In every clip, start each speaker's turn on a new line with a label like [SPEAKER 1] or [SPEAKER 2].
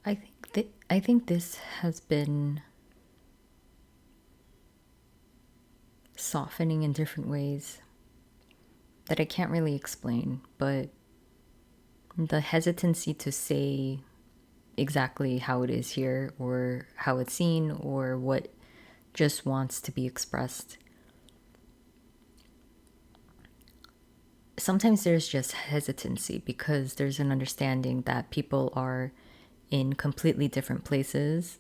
[SPEAKER 1] I think this has been softening in different ways that I can't really explain, but the hesitancy to say exactly how it is here or how it's seen or what just wants to be expressed. Sometimes there's just hesitancy because there's an understanding that people are in completely different places.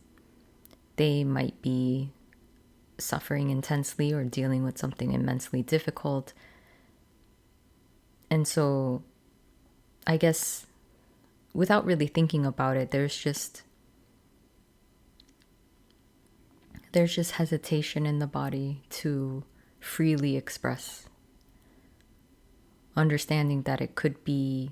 [SPEAKER 1] They might be suffering intensely or dealing with something immensely difficult. And so, I guess, without really thinking about it, there's just hesitation in the body to freely express, understanding that it could be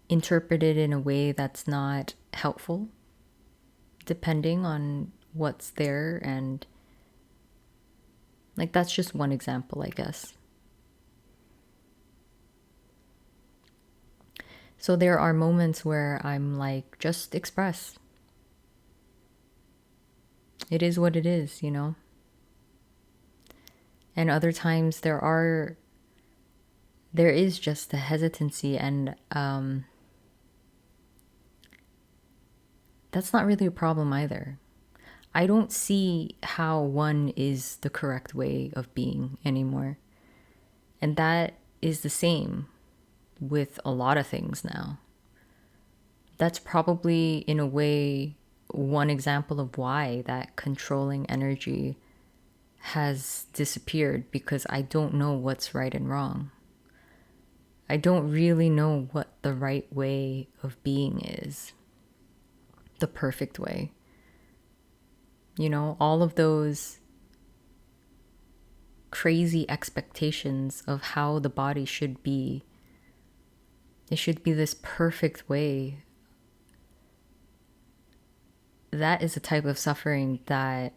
[SPEAKER 1] interpreted in a way that's not helpful, depending on what's there. And like, that's just one example, I guess. So there are moments where I'm like, just express. It is what it is, you know? And other times there is just a hesitancy, and that's not really a problem either. I don't see how one is the correct way of being anymore. And that is the same with a lot of things now. That's probably, in a way, one example of why that controlling energy has disappeared, because I don't know what's right and wrong. I don't really know what the right way of being is, the perfect way. You know, all of those crazy expectations of how the body should be. It should be this perfect way. That is a type of suffering that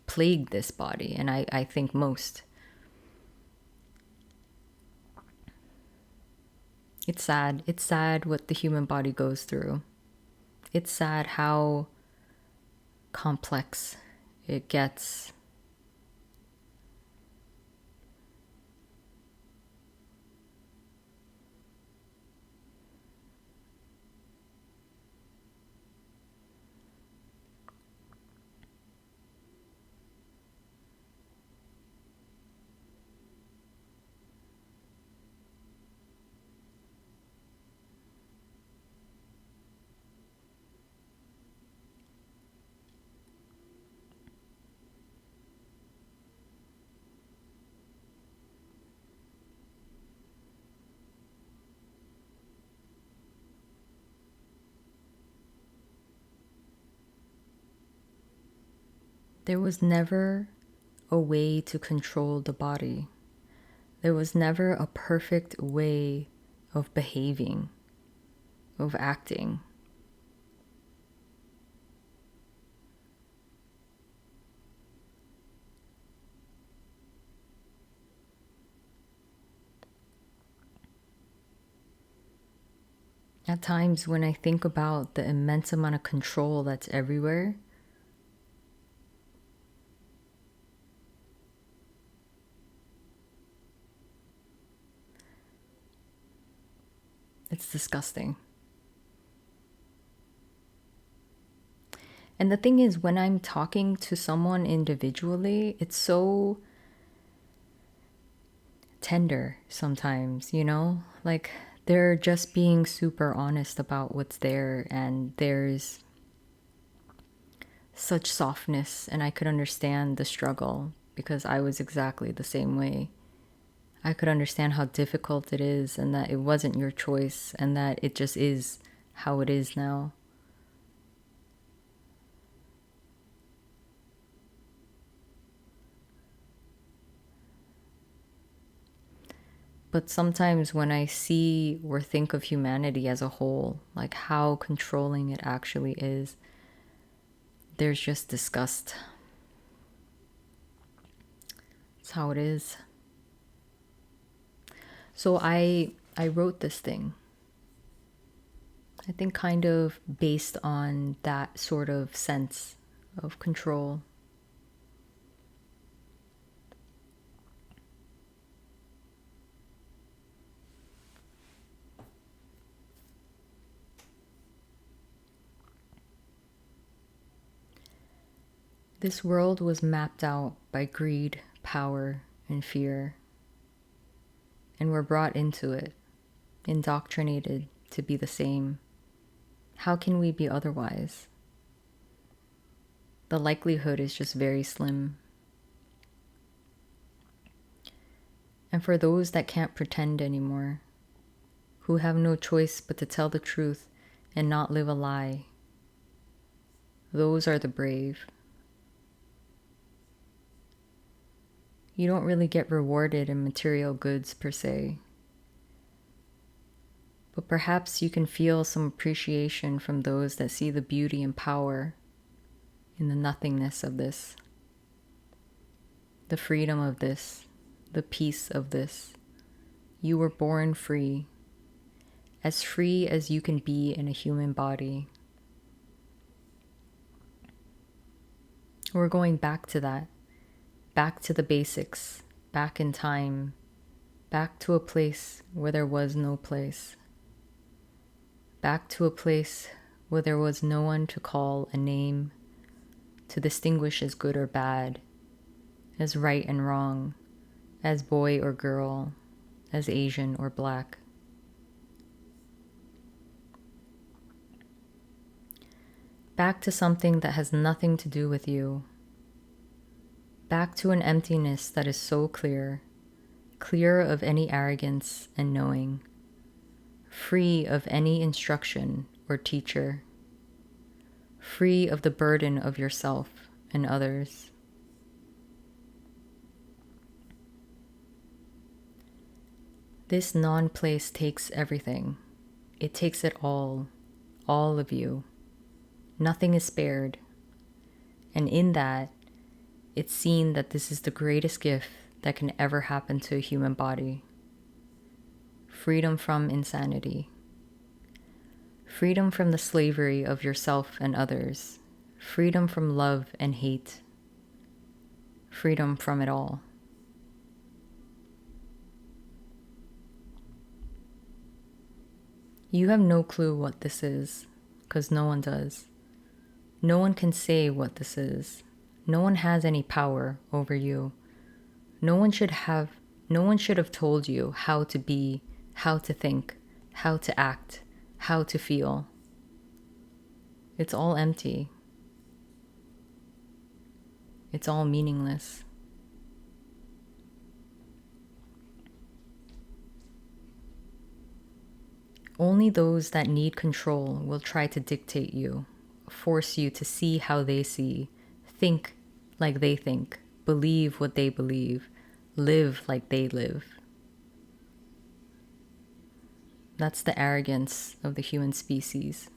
[SPEAKER 1] plagued this body, and I think most. It's sad. It's sad what the human body goes through. It's sad how complex it gets. There was never a way to control the body. There was never a perfect way of behaving, of acting. At times, when I think about the immense amount of control that's everywhere, it's disgusting. And the thing is, when I'm talking to someone individually, it's so tender sometimes, you know? Like, they're just being super honest about what's there, and there's such softness, and I could understand the struggle because I was exactly the same way. I could understand how difficult it is, and that it wasn't your choice, and that it just is how it is now. But sometimes when I see or think of humanity as a whole, like how controlling it actually is, there's just disgust. It's how it is. So I I wrote this thing. I think kind of based on that sort of sense of control. This world was mapped out by greed, power, and fear, and we're brought into it, indoctrinated to be the same. How can we be otherwise? The likelihood is just very slim. And for those that can't pretend anymore, who have no choice but to tell the truth and not live a lie, those are the brave. You don't really get rewarded in material goods per se, but perhaps you can feel some appreciation from those that see the beauty and power in the nothingness of this, the freedom of this, the peace of this. You were born free as you can be in a human body. We're going back to that, back to the basics, back in time, back to a place where there was no place, back to a place where there was no one to call a name, to distinguish as good or bad, as right and wrong, as boy or girl, as Asian or black. Back to something that has nothing to do with you. Back to an emptiness that is so clear, clear of any arrogance and knowing, free of any instruction or teacher, free of the burden of yourself and others. This non-place takes everything. It takes it all of you. Nothing is spared. And in that, it's seen that this is the greatest gift that can ever happen to a human body. Freedom from insanity. Freedom from the slavery of yourself and others. Freedom from love and hate. Freedom from it all. You have no clue what this is, because no one does. No one can say what this is. No one has any power over you. No one should have told you how to be, how to think, how to act, how to feel. It's all empty. It's all meaningless. Only those that need control will try to dictate you, force you to see how they see, think like they think, believe what they believe, live like they live. That's the arrogance of the human species.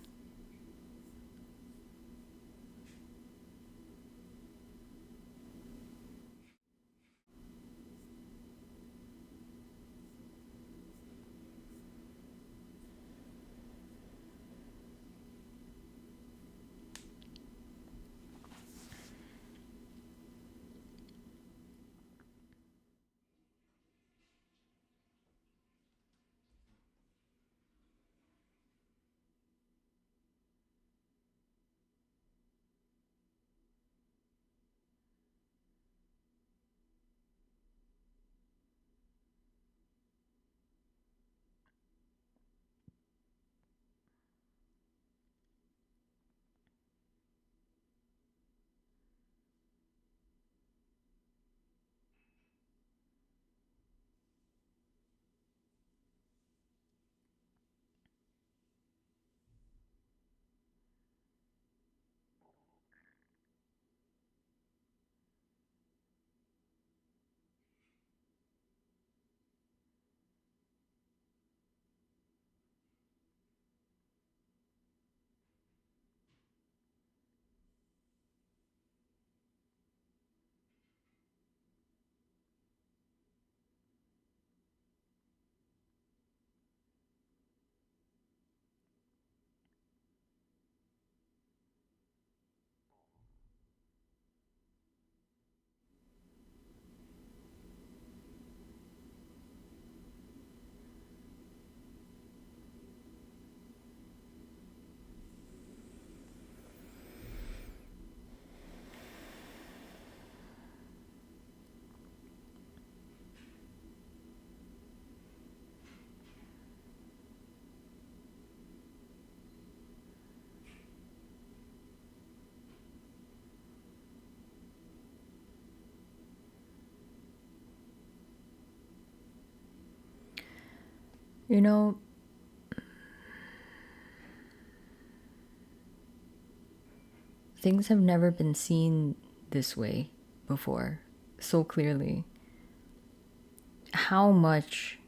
[SPEAKER 1] You know, things have never been seen this way before, so clearly. How much,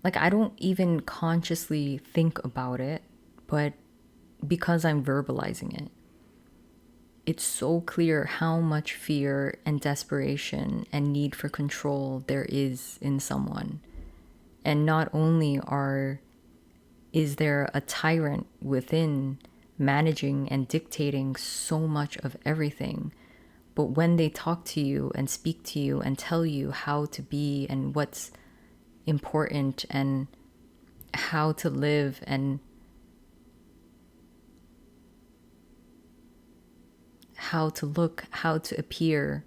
[SPEAKER 1] like, I don't even consciously think about it, but because I'm verbalizing it, it's so clear how much fear and desperation and need for control there is in someone. And not only is there a tyrant within managing and dictating so much of everything, but when they talk to you and speak to you and tell you how to be and what's important and how to live and how to look, how to appear,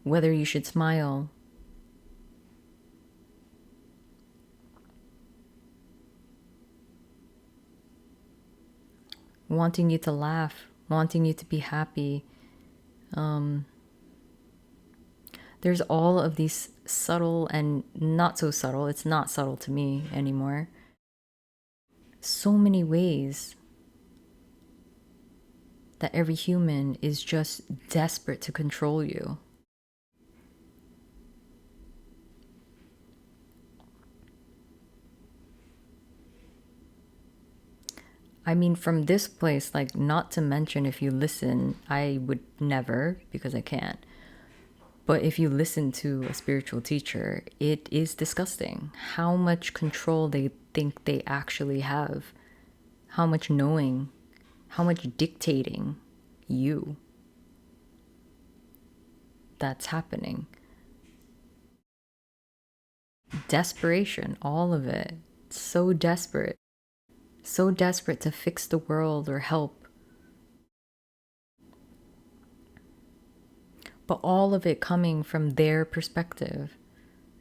[SPEAKER 1] whether you should smile, wanting you to laugh, wanting you to be happy. There's all of these subtle and not so subtle, it's not subtle to me anymore. So many ways that every human is just desperate to control you. I mean, from this place, like, not to mention if you listen, I would never, because I can't. But if you listen to a spiritual teacher, it is disgusting how much control they think they actually have, how much knowing, how much dictating you that's happening. Desperation, all of it. So desperate. So desperate to fix the world or help. But all of it coming from their perspective,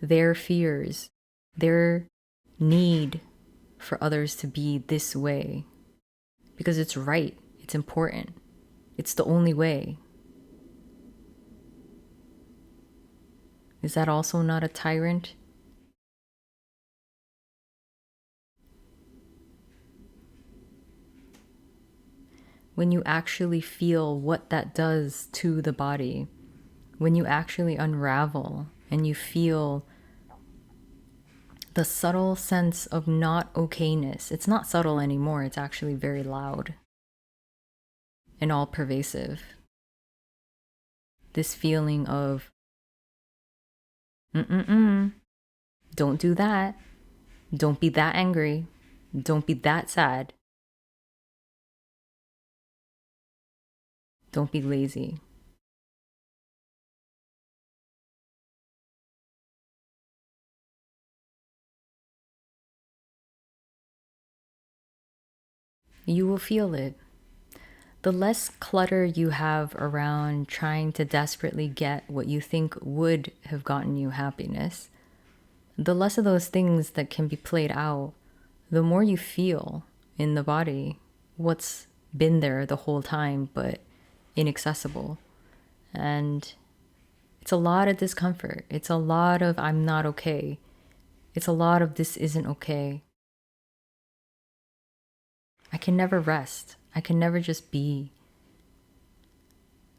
[SPEAKER 1] their fears, their need for others to be this way. Because it's right, it's important, it's the only way. Is that also not a tyrant? When you actually feel what that does to the body, when you actually unravel and you feel the subtle sense of not okayness, it's not subtle anymore, it's actually very loud and all pervasive. This feeling of, don't do that, don't be that angry, don't be that sad, don't be lazy. You will feel it. The less clutter you have around trying to desperately get what you think would have gotten you happiness, the less of those things that can be played out, the more you feel in the body what's been there the whole time but inaccessible. And it's a lot of discomfort. It's a lot of I'm not okay. It's a lot of this isn't okay. I can never rest. I can never just be.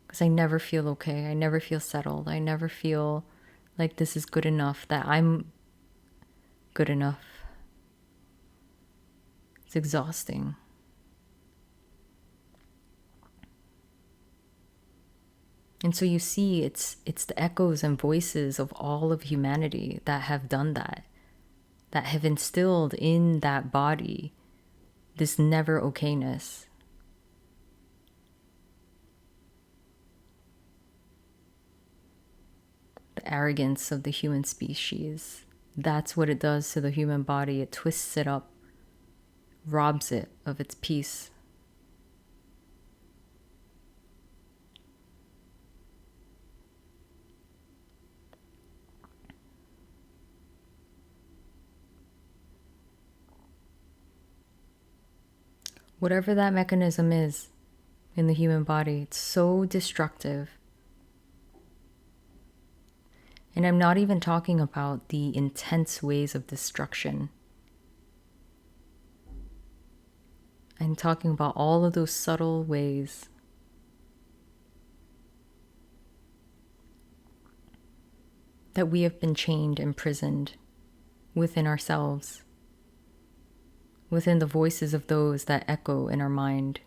[SPEAKER 1] Because I never feel okay. I never feel settled. I never feel like this is good enough, that I'm good enough. It's exhausting. And so you see, it's the echoes and voices of all of humanity that have done that have instilled in that body this never okayness. The arrogance of the human species. That's what it does to the human body. It twists it up, robs it of its peace. Whatever that mechanism is in the human body, it's so destructive. And I'm not even talking about the intense ways of destruction. I'm talking about all of those subtle ways that we have been chained, imprisoned within ourselves, within the voices of those that echo in our mind.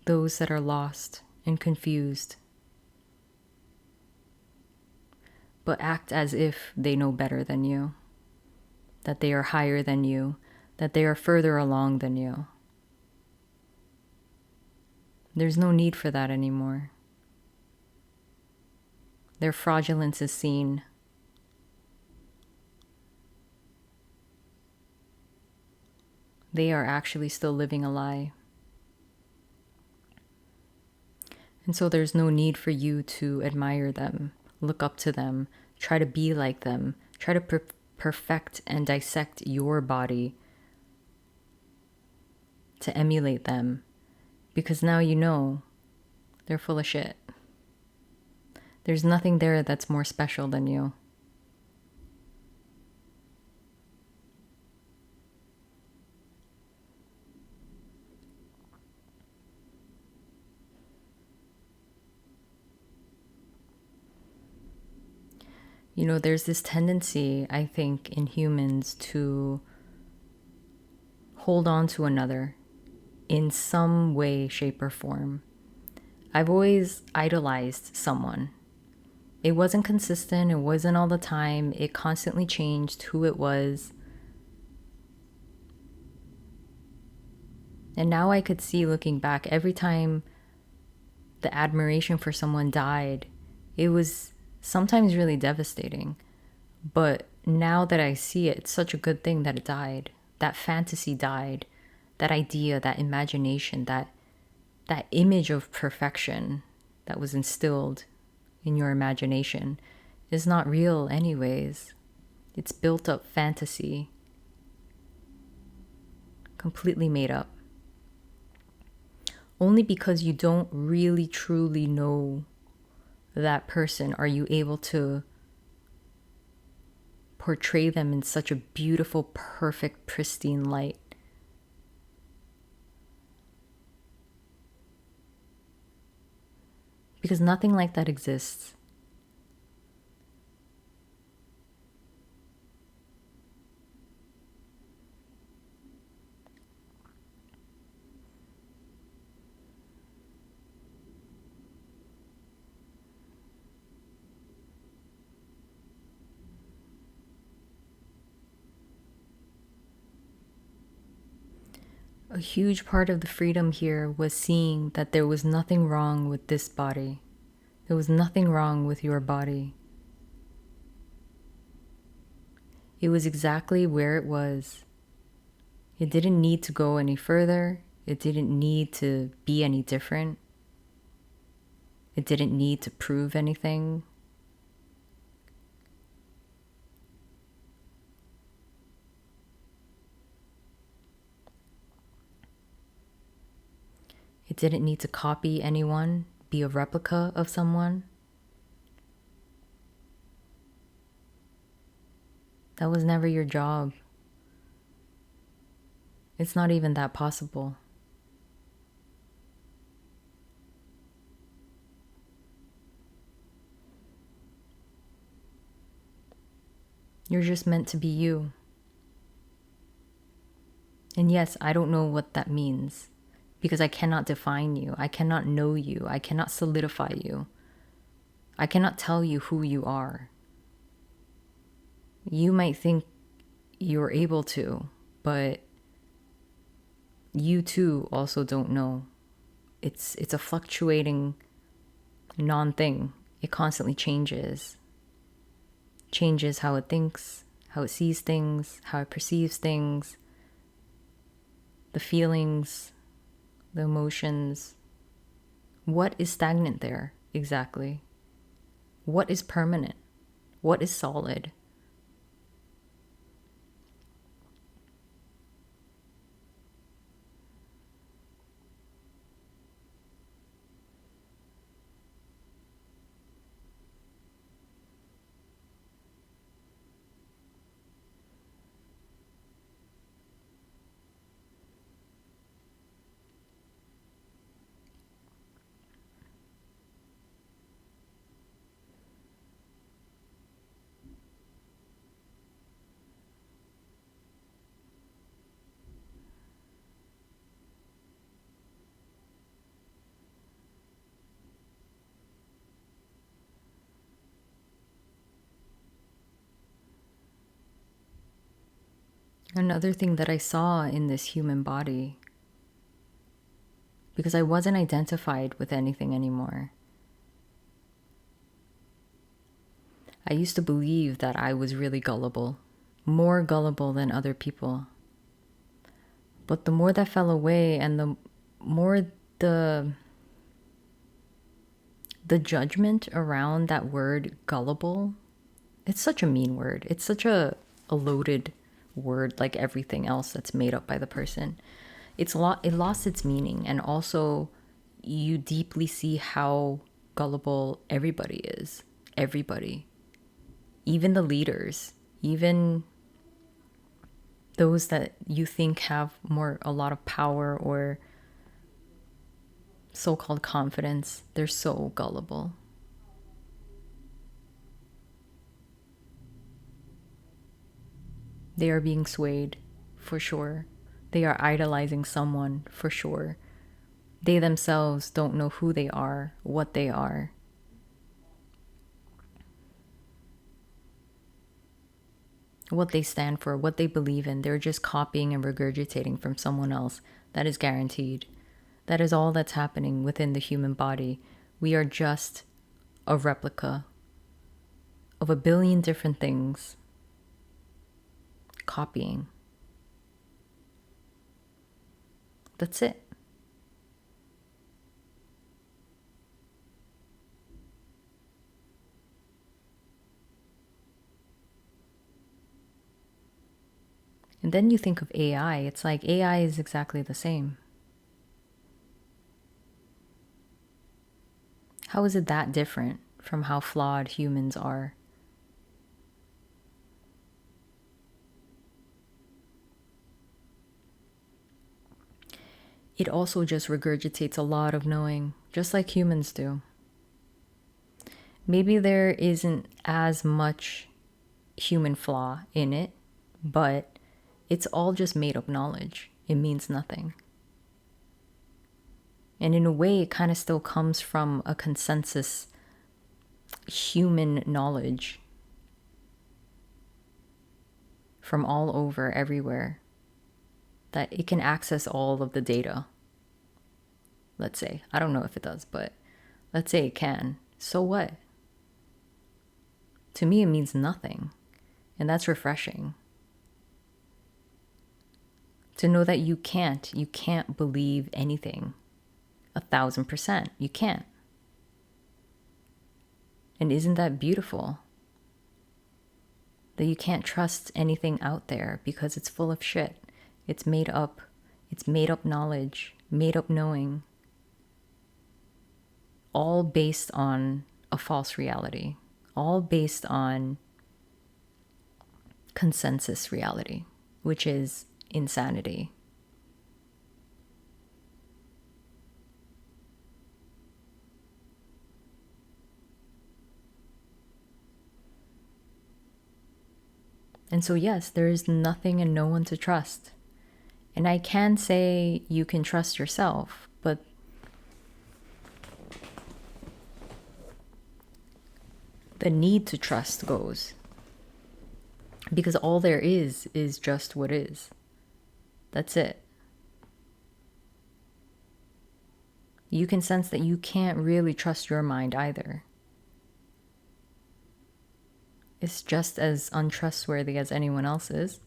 [SPEAKER 1] Those that are lost and confused, but act as if they know better than you, that they are higher than you, that they are further along than you. There's no need for that anymore. Their fraudulence is seen. They are actually still living a lie. And so there's no need for you to admire them, look up to them, try to be like them, try to perfect and dissect your body to emulate them, because now you know they're full of shit. There's nothing there that's more special than you. You know, there's this tendency, I think, in humans to hold on to another in some way, shape, or form. I've always idolized someone. It wasn't consistent, it wasn't all the time, it constantly changed who it was. And now I could see, looking back, every time the admiration for someone died, it was sometimes really devastating. But now that I see it, it's such a good thing that it died. That fantasy died. That idea, that imagination, that image of perfection that was instilled in your imagination is not real anyways. It's built up fantasy. Completely made up. Only because you don't really truly know that person are you able to portray them in such a beautiful, perfect, pristine light. Because nothing like that exists. A huge part of the freedom here was seeing that there was nothing wrong with this body. There was nothing wrong with your body. It was exactly where it was. It didn't need to go any further. It didn't need to be any different. It didn't need to prove anything. It didn't need to copy anyone, be a replica of someone. That was never your job. It's not even that possible. You're just meant to be you. And yes, I don't know what that means because I cannot define you. I cannot know you. I cannot solidify you. I cannot tell you who you are. You might think you're able to, but you too also don't know. It's a fluctuating non-thing. It constantly changes. Changes how it thinks, how it sees things, how it perceives things, the feelings, the emotions. What is stagnant there exactly? What is permanent? What is solid? Another thing that I saw in this human body, because I wasn't identified with anything anymore. I used to believe that I was really gullible, more gullible than other people. But the more that fell away and the more the judgment around that word gullible, it's such a mean word. It's such a loaded word, like everything else that's made up by the person. It lost its meaning, and also you deeply see how gullible everybody is. Everybody. Even the leaders, even those that you think have a lot of power or so-called confidence, they're so gullible. They are being swayed, for sure. They are idolizing someone, for sure. They themselves don't know who they are, what they are. What they stand for, what they believe in. They're just copying and regurgitating from someone else. That is guaranteed. That is all that's happening within the human body. We are just a replica of a billion different things. Copying. That's it. And then you think of AI. It's like AI is exactly the same. How is it that different from how flawed humans are? It also just regurgitates a lot of knowing, just like humans do. Maybe there isn't as much human flaw in it, but it's all just made up knowledge. It means nothing. And in a way, it kind of still comes from a consensus human knowledge from all over, everywhere, that it can access all of the data. Let's say. I don't know if it does, but let's say it can. So what? To me, it means nothing. And that's refreshing. To know that you can't believe anything 1,000%. You can't. And isn't that beautiful? That you can't trust anything out there because it's full of shit. It's made up. It's made up knowledge, made up knowing. All based on a false reality. All based on consensus reality, which is insanity. And so, yes, there is nothing and no one to trust. And I can say you can trust yourself, but the need to trust goes. Because all there is just what is. That's it. You can sense that you can't really trust your mind either. It's just as untrustworthy as anyone else is.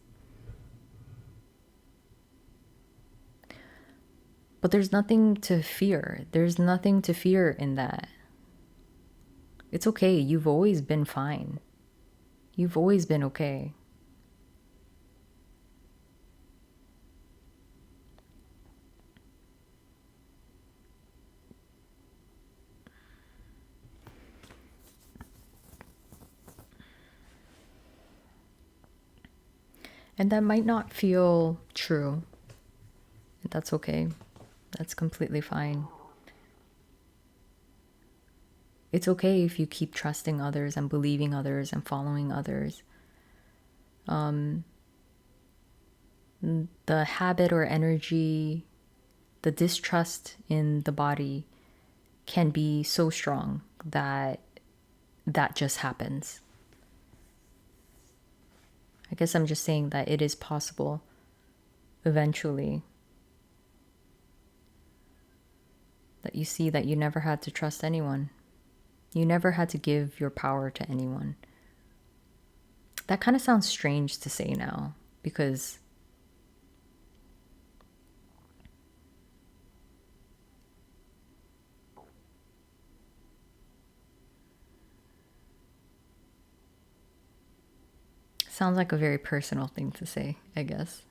[SPEAKER 1] But there's nothing to fear. There's nothing to fear in that. It's okay. You've always been fine. You've always been okay. And that might not feel true. That's okay. That's completely fine. It's okay if you keep trusting others and believing others and following others. The habit or energy, the distrust in the body can be so strong that just happens. I guess I'm just saying that it is possible eventually that you see that you never had to trust anyone. You never had to give your power to anyone. That kind of sounds strange to say now because it sounds like a very personal thing to say, I guess.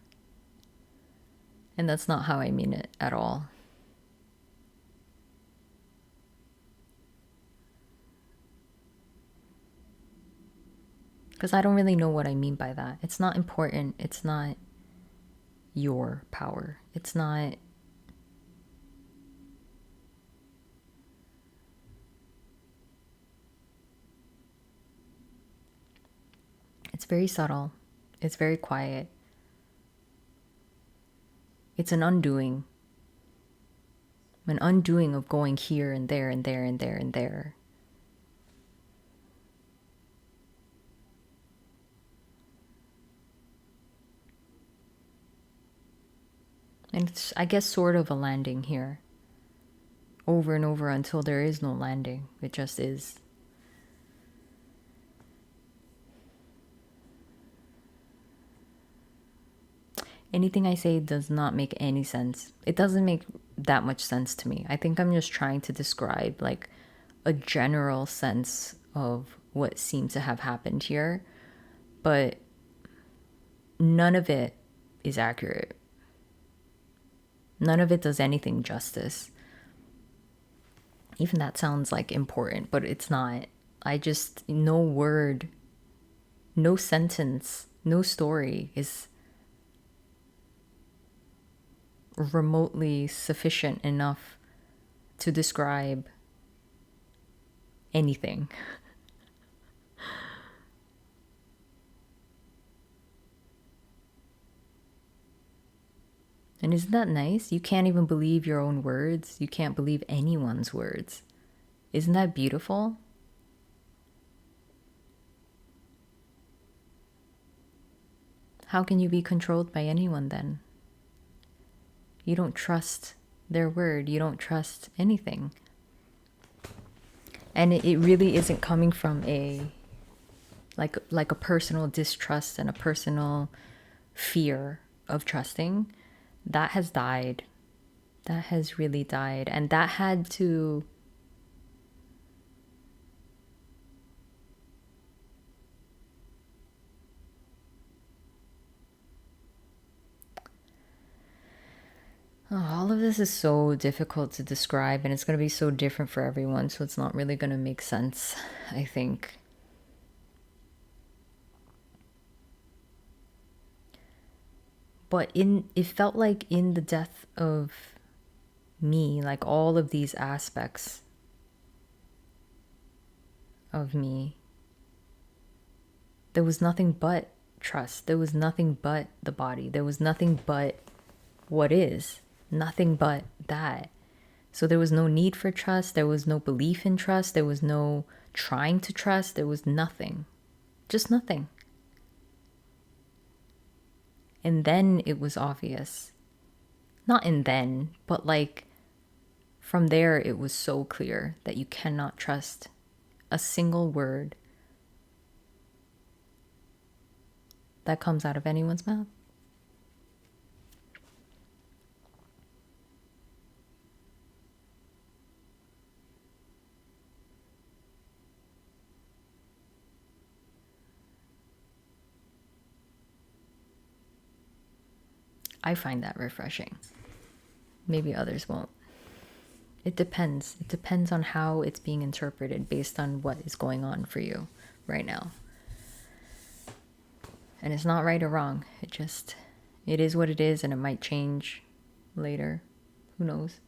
[SPEAKER 1] And that's not how I mean it at all. Because I don't really know what I mean by that. It's not important. It's not your power. It's not. It's very subtle. It's very quiet. It's an undoing of going here and there and there and there and there. And it's, I guess, sort of a landing here. Over and over until there is no landing. It just is. Anything I say does not make any sense. It doesn't make that much sense to me. I think I'm just trying to describe like a general sense of what seems to have happened here, but none of it is accurate. None of it does anything justice. Even that sounds like important, but it's not. I just, no word, no sentence, no story is remotely sufficient enough to describe anything. And isn't that nice? You can't even believe your own words. You can't believe anyone's words. Isn't that beautiful? How can you be controlled by anyone then? You don't trust their word. You don't trust anything. And it really isn't coming from a like a personal distrust and a personal fear of trusting. That has died. That has really died. And that had to all of this is so difficult to describe, and it's going to be so different for everyone, so it's not really going to make sense, I think. But it felt like in the death of me, like all of these aspects of me, there was nothing but trust. There was nothing but the body. There was nothing but what is. Nothing but that. So there was no need for trust. There was no belief in trust. There was no trying to trust. There was nothing. Just nothing. And then it was obvious. Not and then, but like from there it was so clear that you cannot trust a single word that comes out of anyone's mouth. I find that refreshing. Maybe others won't. It depends. It depends on how it's being interpreted based on what is going on for you right now. And it's not right or wrong. It is what it is, and it might change later. Who knows?